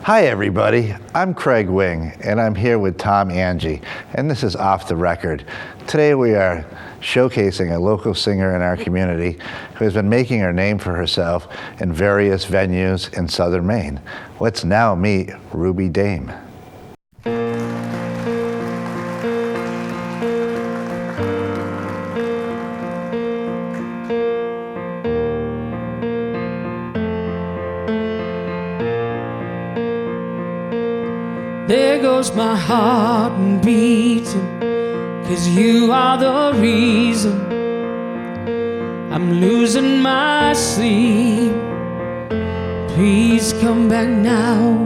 Hi everybody, I'm Craig Wing and I'm here with Tom Angie, and this is Off the Record. Today we are showcasing a local singer in our community who has been making her name for herself in various venues in southern Maine. Let's now meet Ruby Dame. There goes my heart beating, 'cause you are the reason I'm losing my sleep. Please come back now.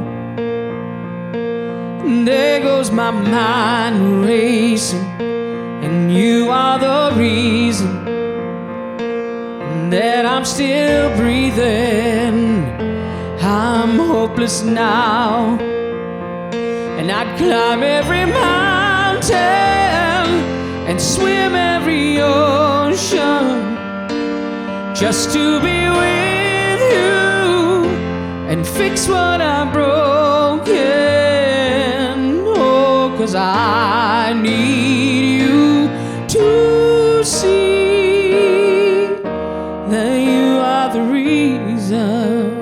There goes my mind racing, and you are the reason that I'm still breathing. I'm hopeless now, and I'd climb every mountain and swim every ocean just to be with you and fix what I've broken. Oh, 'cause I need you to see that you are the reason.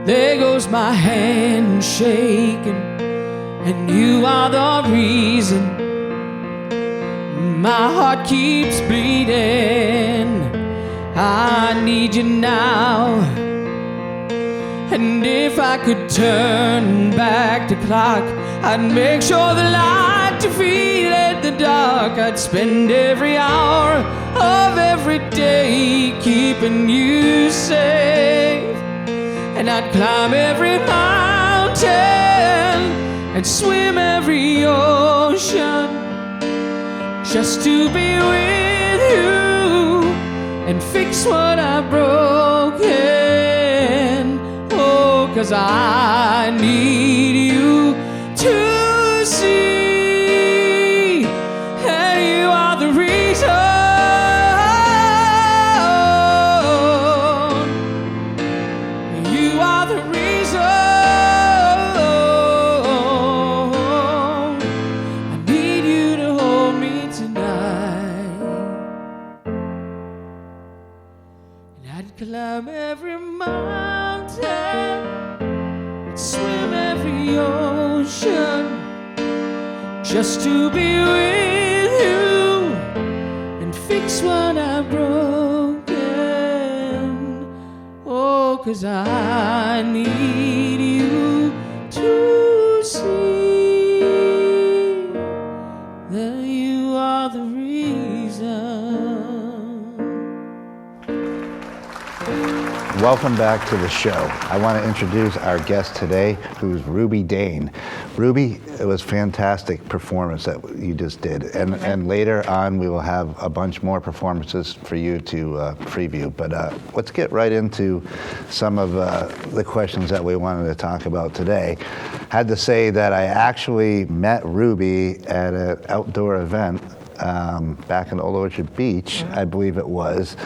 There goes my hand shaking, and you are the reason my heart keeps bleeding. I need you now, and if I could turn back the clock, I'd make sure the light defeated the dark. I'd spend every hour of every day keeping you safe, and I'd climb every mountain and swim every ocean just to be with you and fix what I've broken. Oh, 'cause I need you to see that you are the reason. Climb every mountain, swim every ocean, just to be with you and fix what I've broken. Oh, 'cause I need you to see that you are the reason. Welcome back to the show. I want to introduce our guest today, who's Ruby Dame. Ruby, it was a fantastic performance that you just did, and later on we will have a bunch more performances for you to preview. But let's get right into some of the questions that we wanted to talk about today. Had to say that I actually met Ruby at an outdoor event back in Old Orchard Beach, I believe it was.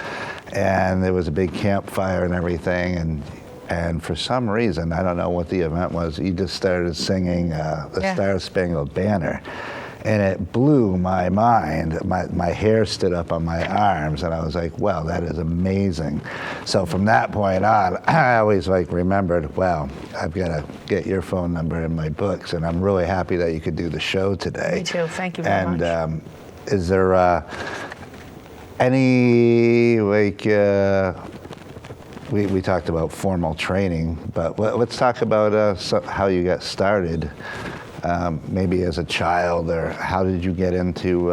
And there was a big campfire and everything, and for some reason, I don't know what the event was, you just started singing the Star Spangled Banner, and it blew my mind. My hair stood up on my arms, and I was like, wow, that is amazing. So from that point on, I always remembered, wow, I've got to get your phone number in my books, and I'm really happy that you could do the show today. Me too, thank you very much. And is there any, we talked about formal training, but let's talk about how you got started, maybe as a child, or how did you get into...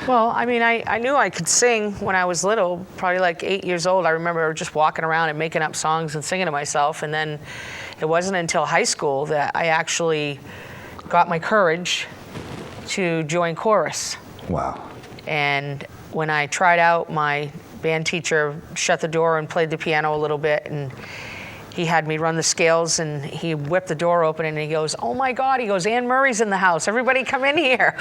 Well, I mean, I knew I could sing when I was little, probably like 8 years old. I remember just walking around and making up songs and singing to myself, and then it wasn't until high school that I actually got my courage to join chorus. Wow. And when I tried out, my band teacher shut the door and played the piano a little bit, and he had me run the scales, and he whipped the door open and he goes, "Oh my God," he goes, "Anne Murray's in the house. Everybody come in here."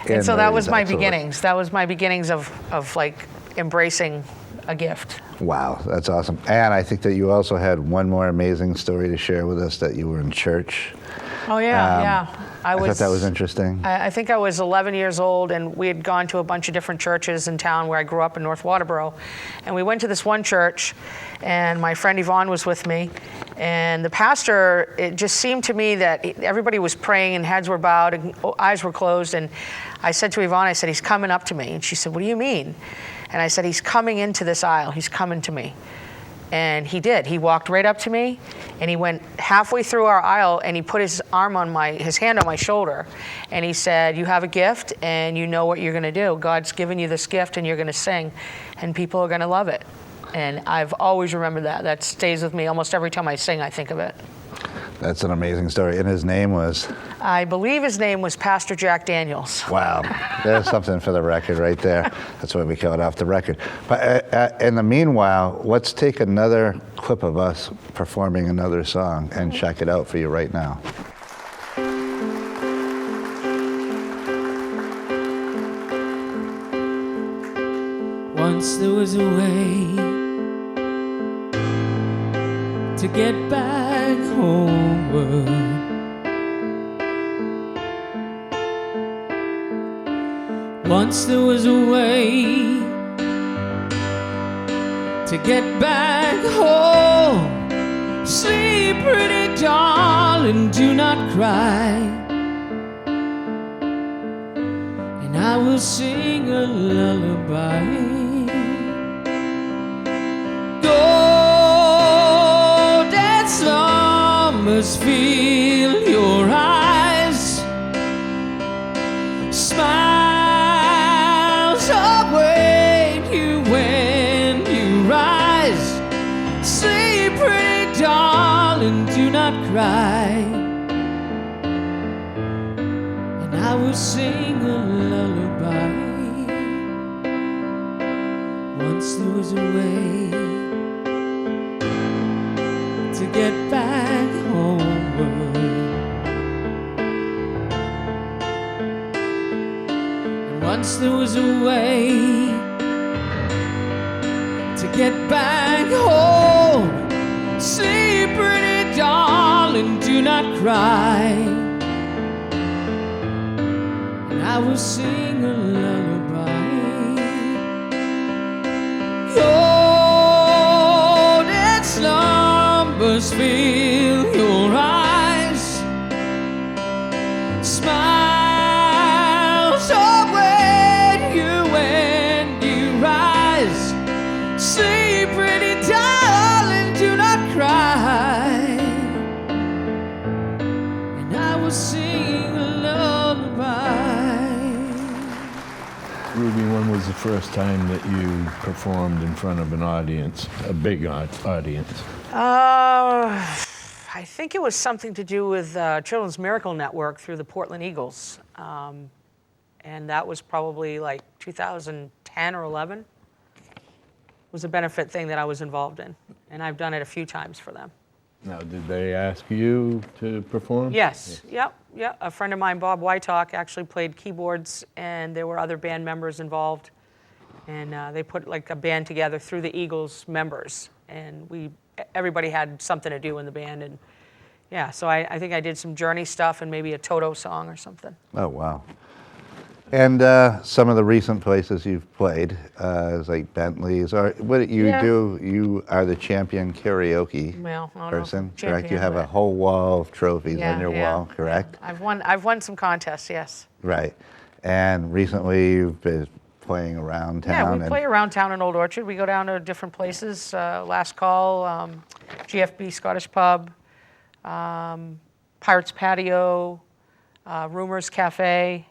And so that was my beginnings. That was my beginnings of like embracing a gift. Wow, that's awesome. And I think that you also had one more amazing story to share with us, that you were in church. Oh yeah. I thought that was interesting. I think I was 11 years old, and we had gone to a bunch of different churches in town where I grew up in North Waterboro. And we went to this one church, and my friend Yvonne was with me. And the pastor, it just seemed to me that everybody was praying and heads were bowed and eyes were closed. And I said to Yvonne, I said, he's coming up to me. And she said, what do you mean? And I said, he's coming into this aisle. He's coming to me. And he did. He walked right up to me, and he went halfway through our aisle, and he put his hand on my shoulder, and he said, you have a gift, and you know what you're going to do. God's given you this gift, and you're going to sing, and people are going to love it. And I've always remembered that. That stays with me. Almost every time I sing, I think of it. That's an amazing story. And his name was? I believe his name was Pastor Jack Daniels. Wow, there's something for the record right there. That's why we call it off the record. But in the meanwhile, let's take another clip of us performing another song and check it out for you right now. Once there was a way to get back homeward. Once there was a way to get back home. Sleep, pretty darling, do not cry, and I will sing a lullaby. Golden summers fill your eyes, smiles await you when you rise. Sleep, pretty darling, do not cry, and I will sing a lullaby. Once there was a way to get back homeward, and once there was a way to get back home. Sleep, pretty darling, do not cry, and I will sing a lullaby. Golden slumbers fill your eyes, smiles await you when you rise. Sleep, pretty darling, do not cry, and I will sing a lullaby. Ruby, when was the first time that you performed in front of an audience, a big audience? I think it was something to do with Children's Miracle Network through the Portland Eagles. And that was probably like 2010 or 11. It was a benefit thing that I was involved in. And I've done it a few times for them. Now, did they ask you to perform? Yes. Yep. A friend of mine, Bob Wytalk, actually played keyboards, and there were other band members involved. And they put like a band together through the Eagles members. And everybody had something to do in the band. And yeah, so I think I did some Journey stuff and maybe a Toto song or something. Oh, wow. And some of the recent places you've played is like Bentley's, or what you do, you are the champion karaoke person, correct? You have a whole wall of trophies on your wall, correct? I've won some contests, yes. Right. And recently you've been playing around town. Yeah, we play around town in Old Orchard. We go down to different places, Last Call, GFB Scottish Pub, Pirates Patio, Rumors Cafe.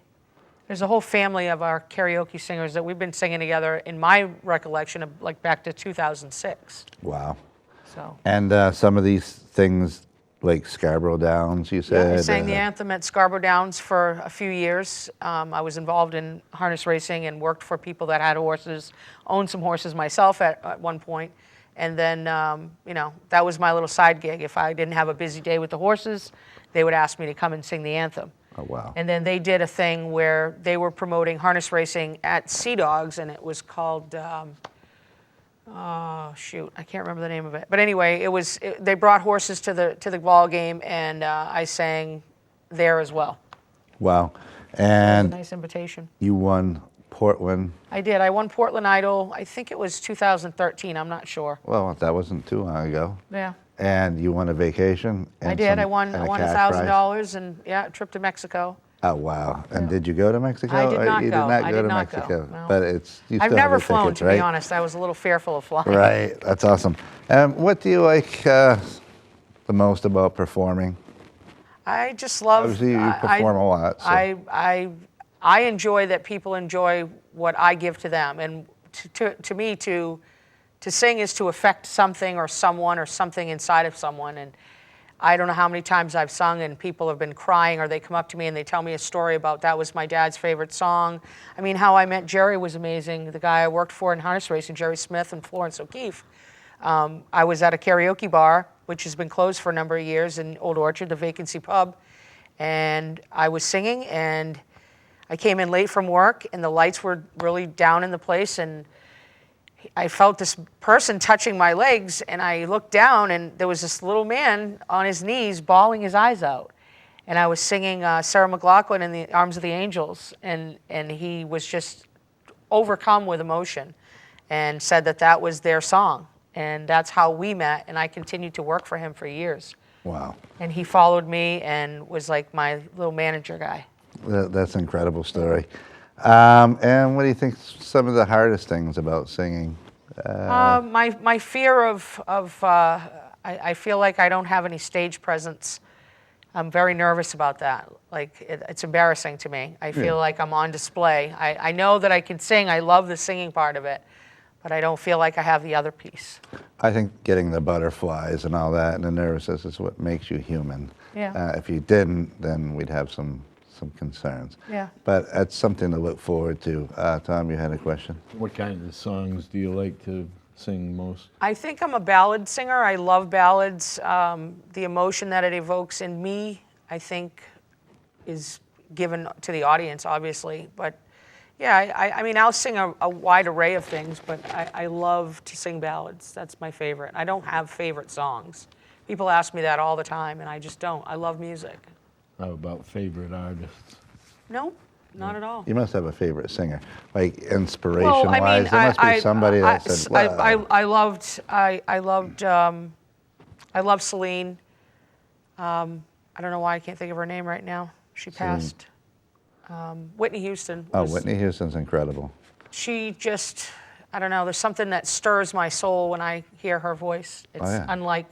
There's a whole family of our karaoke singers that we've been singing together, in my recollection, of like back to 2006. Wow. So. And some of these things, like Scarborough Downs, you said? Yeah, I sang the anthem at Scarborough Downs for a few years. I was involved in harness racing and worked for people that had horses, owned some horses myself at one point. And then, that was my little side gig. If I didn't have a busy day with the horses, they would ask me to come and sing the anthem. Oh, wow. And then they did a thing where they were promoting harness racing at Sea Dogs, and it was called, Oh shoot, I can't remember the name of it. But anyway, they brought horses to the ball game, and I sang there as well. Wow. It was a And nice invitation. you won Portland. I did. I won Portland Idol. I think it was 2013. I'm not sure. Well, that wasn't too long ago. Yeah. And you won a vacation. I and did. some- I won and a cash prize? $1,000 and a trip to Mexico. Oh wow! And did you go to Mexico? I did Or not you go. did not I go did to not go, Mexico, no. but it's you I've still never have the flown, tickets, to right? be honest. I was a little fearful of flying. Right. That's awesome. What do you like the most about performing? I just love. Obviously, you perform a lot. So. I enjoy that people enjoy what I give to them, and to me to sing is to affect something or someone or something inside of someone. And I don't know how many times I've sung and people have been crying, or they come up to me and they tell me a story about that was my dad's favorite song. I mean, How I Met Jerry was amazing. The guy I worked for in harness racing, Jerry Smith and Florence O'Keefe. I was at a karaoke bar, which has been closed for a number of years in Old Orchard, the Vacancy Pub, and I was singing, and I came in late from work, and the lights were really down in the place, and I felt this person touching my legs, and I looked down, and there was this little man on his knees bawling his eyes out. And I was singing Sarah McLachlan in the Arms of the Angels, and he was just overcome with emotion and said that was their song. And that's how we met, and I continued to work for him for years. Wow. And he followed me and was like my little manager guy. That's an incredible story. And what do you think some of the hardest things about singing? My fear of I feel like I don't have any stage presence. I'm very nervous about that. Like it's embarrassing to me. I feel like I'm on display. I know that I can sing. I love the singing part of it, but I don't feel like I have the other piece. I think getting the butterflies and all that and the nervousness is what makes you human. Yeah. If you didn't, then we'd have some concerns. Yeah. But that's something to look forward to. Tom, you had a question? What kind of songs do you like to sing most? I think I'm a ballad singer. I love ballads. The emotion that it evokes in me, I think, is given to the audience, obviously. But yeah, I mean, I'll sing a wide array of things, but I love to sing ballads. That's my favorite. I don't have favorite songs. People ask me that all the time, and I just don't. I love music. How about favorite artists? No, not at all. You must have a favorite singer, like inspiration-wise. Well, I mean, there must be somebody that said, "Wow." I loved Celine. I don't know why I can't think of her name right now. She passed. Whitney Houston. Oh, Whitney Houston's incredible. She just, I don't know, there's something that stirs my soul when I hear her voice. It's unlike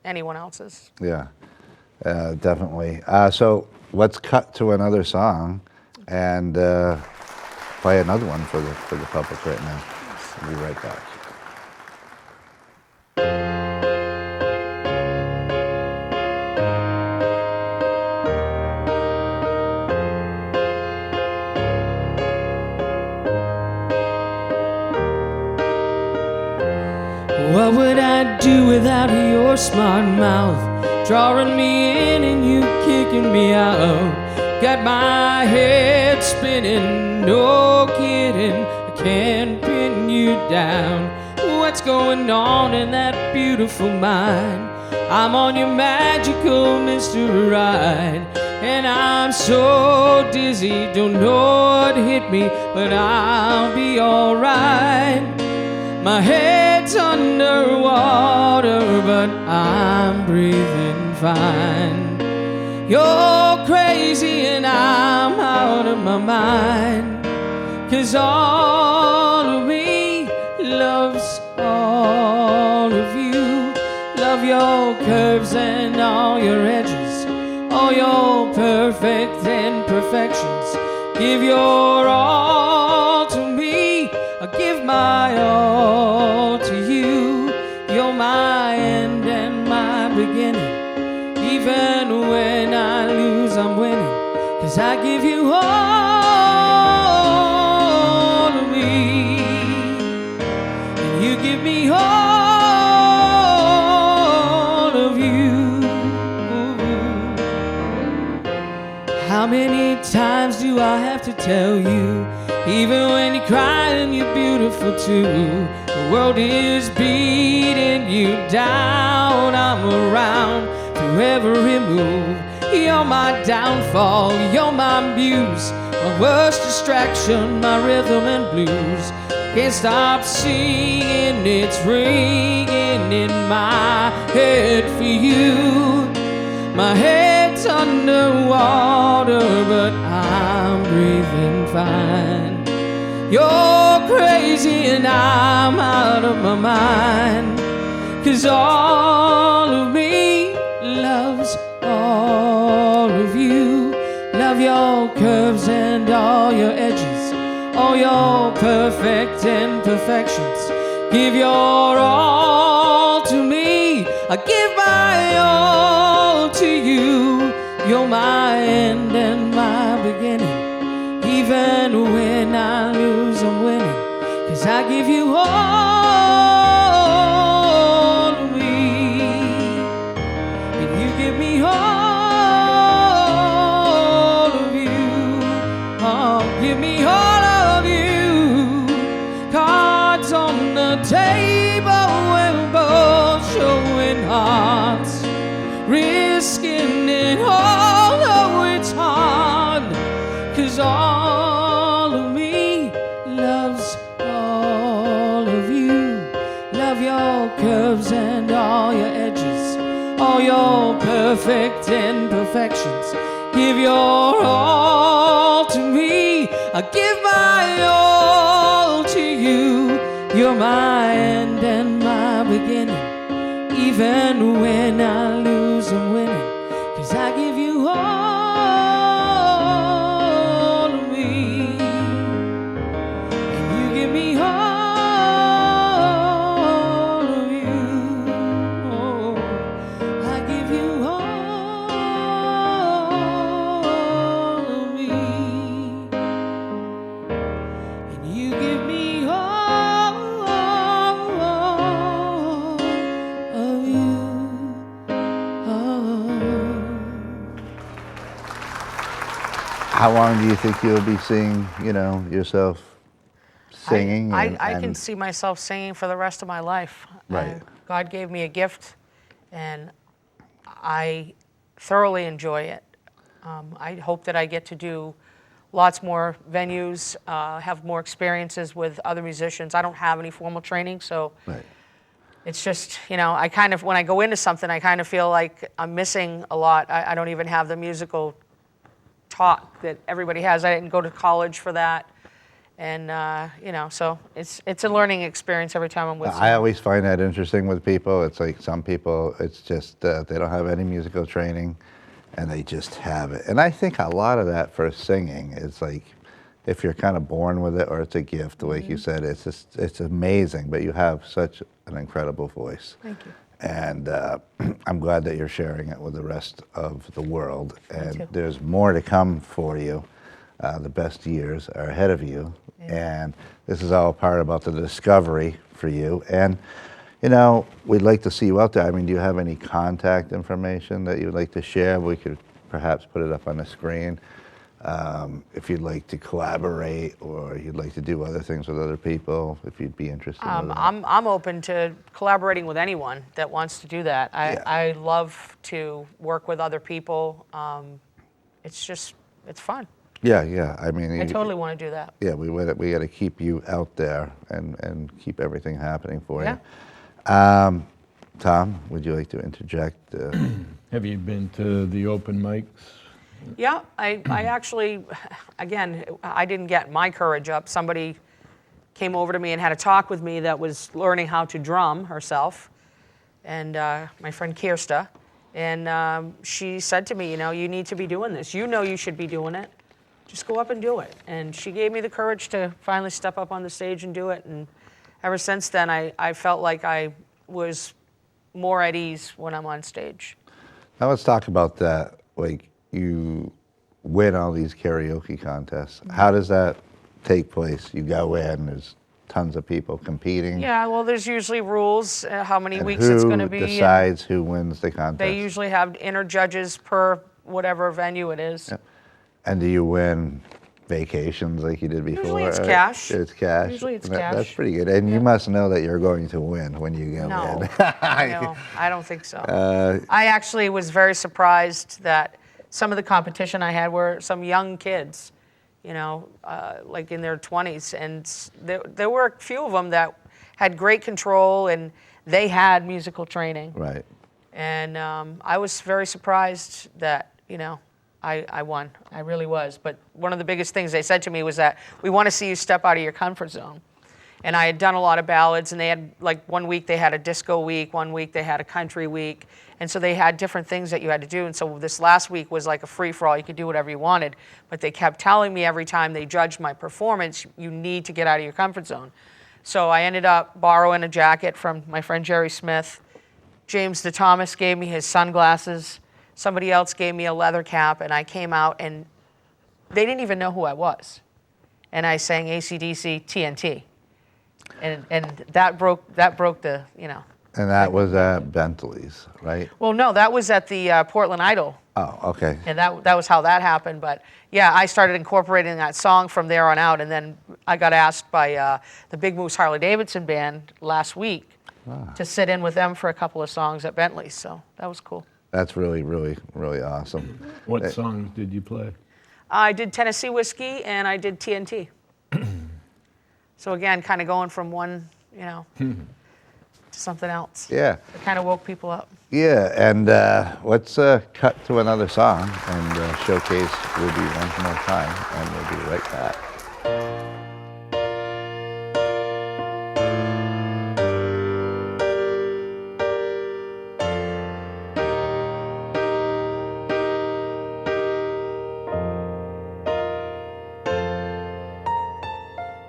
anyone else's. Yeah, definitely. So let's cut to another song and play another one for the public right now. We'll be right back. What would I do without your smart mouth? Drawing me in and you kicking me out. Got my head spinning, no kidding. I can't pin you down. What's going on in that beautiful mind? I'm on your magical mystery ride, and I'm so dizzy, don't know what hit me, but I'll be alright. My head's underwater, but I'm breathing fine. You're crazy and I'm out of my mind, 'cause all of me loves all of you. Love your curves and all your edges, all your perfect imperfections. Give your all to me, I give my all to you. You're my end and my beginning. Even when I lose, I'm winning, 'cause I give you all of me, and you give me all of you. How many times do I have to tell you? Even when you're crying, you're beautiful too. The world is beating you down. I'm around through every move. You're my downfall, you're my muse, my worst distraction, my rhythm and blues. Can't stop singing, it's ringing in my head for you. My head's underwater, but I'm breathing fine. You're crazy and I'm out of my mind. 'Cause all of me loves all of you. Love your curves and all your edges, all your perfect imperfections. Give your all to me, I give my all to you. You're my end and my beginning. Even when I lose, I'm winning. 'Cause I give you all of me, and you give me all of you. Oh, give me all of you. Cards on the table, we're both showing hearts, risking it all, though it's hard. 'Cause all of me loves all of you. Love your curves and all your edges, all your perfect imperfections. Give your all to me, I give my all to you. You're my end and my beginning. Even when I lose, I'm winning. 'Cause I give you all of me, and you give me all of you. Oh, I give you all of me, and you give me all of you. How long do you think you'll be seeing, yourself singing? I can see myself singing for the rest of my life. Right. God gave me a gift, and I thoroughly enjoy it. I hope that I get to do lots more venues, have more experiences with other musicians. I don't have any formal training, so Right. it's just, I kind of, when I go into something, I kind of feel like I'm missing a lot. I don't even have the musical talk that everybody has. I didn't go to college for that. And, so it's a learning experience every time I'm with I someone. always find that interesting with people. It's like some people, it's just they don't have any musical training, and they just have it. And I think a lot of that for singing is like, if you're kind of born with it or it's a gift, like you said, it's amazing. But you have such an incredible voice. Thank you. And I'm glad that you're sharing it with the rest of the world. And too. there's more to come for you. The best years are ahead of you. And this is all part about the discovery for you. And, we'd like to see you out there. I mean, do you have any contact information that you'd like to share? We could perhaps put it up on the screen. If you'd like to collaborate or you'd like to do other things with other people, if you'd be interested in that. I'm open to collaborating with anyone that wants to do that. I love to work with other people. It's fun. Yeah. I mean, I totally want to do that. Yeah, we got to keep you out there and keep everything happening for Yeah. you. Tom, would you like to interject? Have you been to the open mics? Yeah, I actually, again, I didn't get my courage up. Somebody came over to me and had a talk with me that was learning how to drum herself, and my friend Kirsta, and she said to me, you need to be doing this. You should be doing it. Just go up and do it. And she gave me the courage to finally step up on the stage and do it. And ever since then, I felt like I was more at ease when I'm on stage. Now let's talk about that. Like, you win all these karaoke contests. How does that take place? You go in, there's tons of people competing. Yeah, well, there's usually rules, how many And weeks it's going to be. who decides who wins the contest? They usually have inner judges per whatever venue it is. And do you win vacations like you did before? Usually it's cash. It's cash. Usually it's That's cash. pretty good. And you must know that you're going to win when you go No, in. no, I don't think so. I actually was very surprised that some of the competition I had were some young kids, like in their 20s, and there were a few of them that had great control and they had musical training. Right. And I was very surprised that, I won. I really was. But one of the biggest things they said to me was that we want to see you step out of your comfort zone. And I had done a lot of ballads, and they had, like, one week they had a disco week, one week they had a country week. And so they had different things that you had to do. And so this last week was like a free-for-all. You could do whatever you wanted. But they kept telling me every time they judged my performance, you need to get out of your comfort zone. So I ended up borrowing a jacket from my friend Jerry Smith. James DeThomas gave me his sunglasses. Somebody else gave me a leather cap, and I came out, and they didn't even know who I was. And I sang AC/DC TNT. And that broke the, And that was at Bentley's, right? Well, no, that was at the Portland Idol. Oh, okay. And that was how that happened. But yeah, I started incorporating that song from there on out. And then I got asked by the Big Moose Harley Davidson band last week to sit in with them for a couple of songs at Bentley's. So that was cool. That's really, really, really awesome. What songs did you play? I did Tennessee Whiskey and I did TNT. So again, kind of going from one, to something else. Yeah. It kind of woke people up. Yeah, and let's cut to another song and showcase Ruby one more time, and we'll be right back.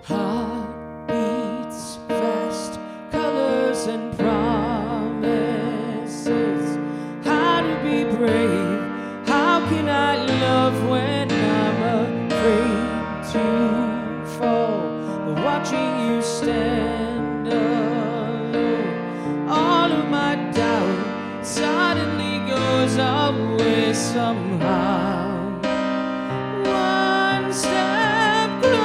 Heartbeats fast, colors and promises. How to be brave? How can I love when I'm afraid to fall? But watching you stand alone, all of my doubt suddenly goes away somehow. One step closer.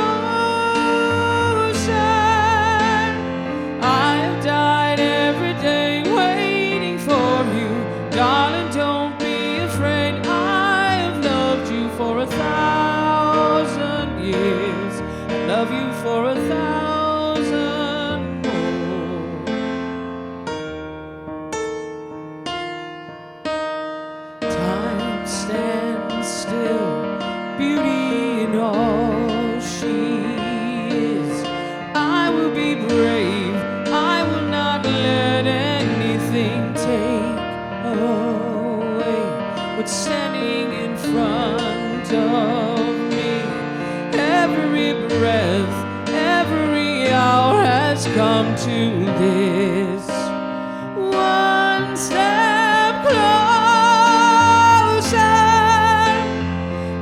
I've died every day waiting for you. Darling, don't be afraid. I have loved you for 1,000 years. I love you for 1,000 more. Time stands still, beauty in all she is. I will be brave, I will not let anything take away what's standing in front of me. Every breath, every hour has come to this. One step closer.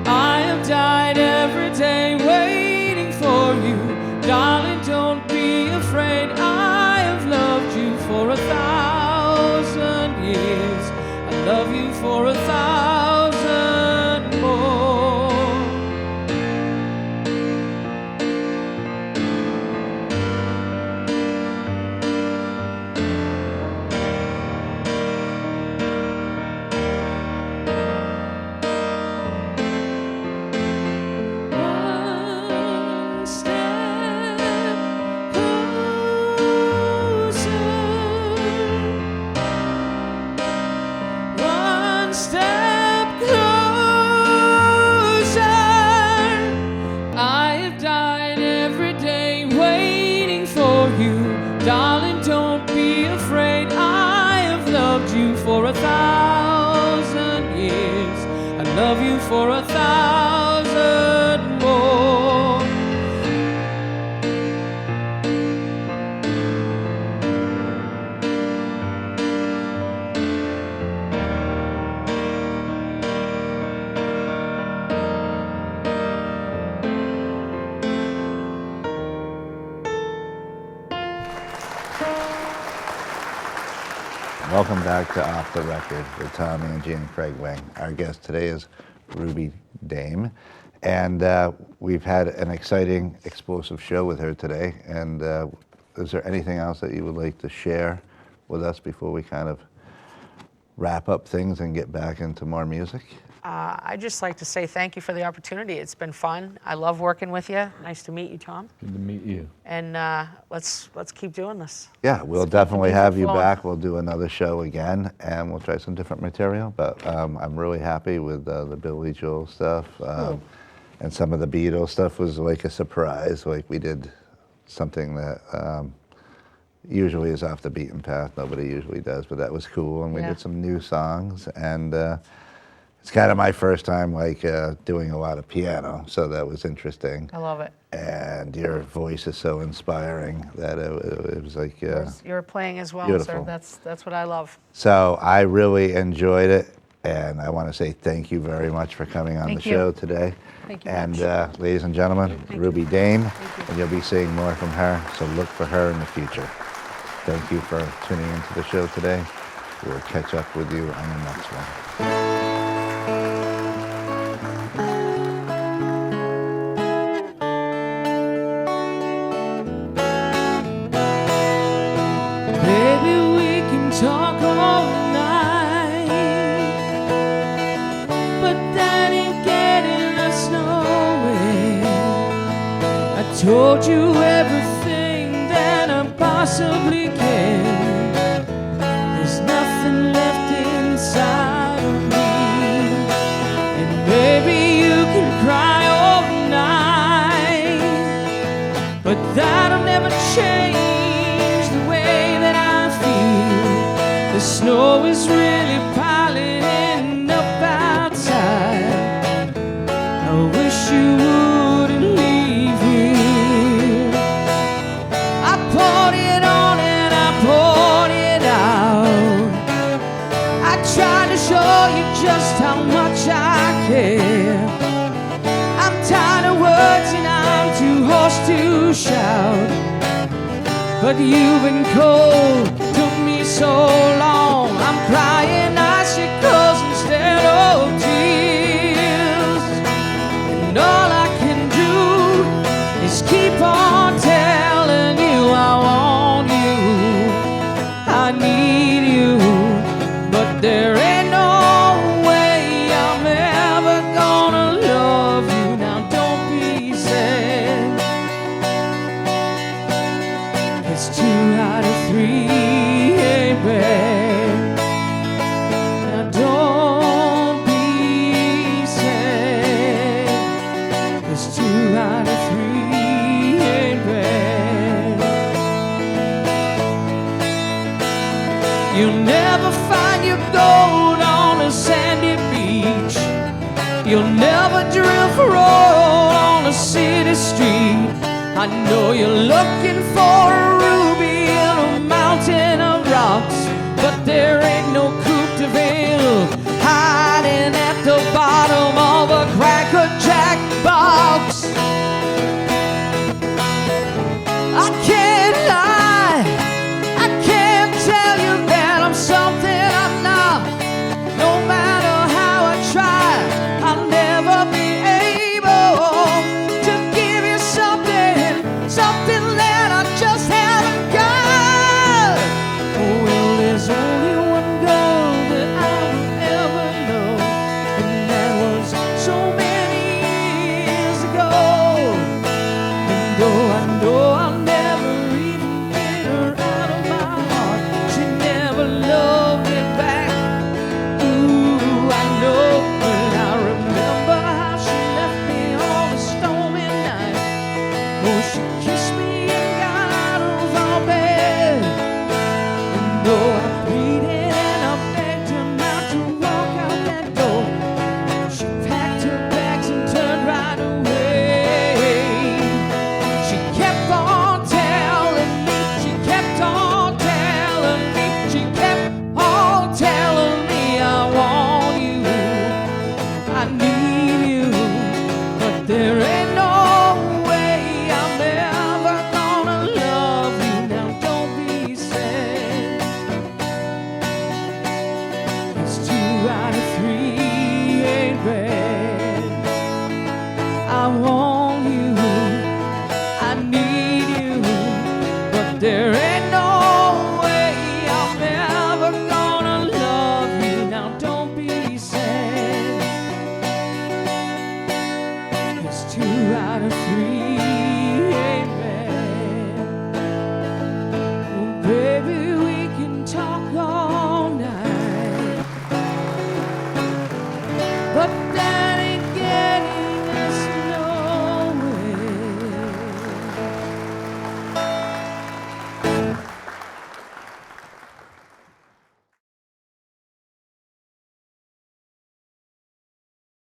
I have died every day waiting for you. Darling, don't be afraid. I have loved you for 1,000 years. I love you for 1,000 more. One step closer. One step closer. I have died every day waiting for you. Darling, don't be afraid. I have loved you for 1,000 years. I love you for 1,000 more. Welcome back to Off the Record with Tom Angie and Craig Wang. Our guest today is Ruby Dame, And we've had an exciting, explosive show with her today. And is there anything else that you would like to share with us before we kind of wrap up things and get back into more music? I'd just like to say thank you for the opportunity. It's been fun. I love working with you. Nice to meet you, Tom. Good to meet you. And let's keep doing this. Yeah, we'll definitely have you back. We'll do another show again, and we'll try some different material. But I'm really happy with the Billy Joel stuff. And some of the Beatles stuff was like a surprise. Like we did something that usually is off the beaten path. Nobody usually does, but that was cool. And we did some new songs. And it's kind of my first time like doing a lot of piano, so that was interesting. I love it. And your voice is so inspiring that it was like You're playing as well, beautiful. sir. That's what I love. So I really enjoyed it, and I want to say thank you very much for coming on the show today. Thank you And much. ladies and gentlemen, Ruby Dane, and you'll be seeing more from her, so look for her in the future. Thank you for tuning into the show today. We'll catch up with you on the next one. Baby, we can talk all night, but that ain't getting us nowhere. I told you everything that I possibly can. There's nothing left inside of me, and maybe you can cry all night, but that'll never change the way that I feel. The snow is really piling up outside. I wish you wouldn't leave here. I poured it on and I poured it out. I tried to show you just how much I care. I'm tired of words and I'm too hoarse to shout. But you've been cold, took me so long. I'm crying icicles instead of tears. And all I can do is keep on telling you I want you, I need you. But there ain't no way I'm ever gonna love you. Now don't be sad. It's 2 out of 3 ain't bad. Now don't be sad. It's 2 out of 3 ain't bad. You'll never find your gold on a sandy beach. You'll never drill for oil on a city street. I know you're looking for a ruby in a mountain of rocks, but there ain't no Coupe de Ville hiding at the bottom of a Cracker Jack box. I can't lie, I can't tell you that I'm something I'm not. No matter how I try, I'll never be able to give you something that I just haven't got. Oh, well, there's only one girl that I will ever know, and that was so many years ago. And though I know I'll never even get her out of my heart, she never loved me back. Ooh, I know, but I remember how she left me on a stormy night. Oh, she kissed me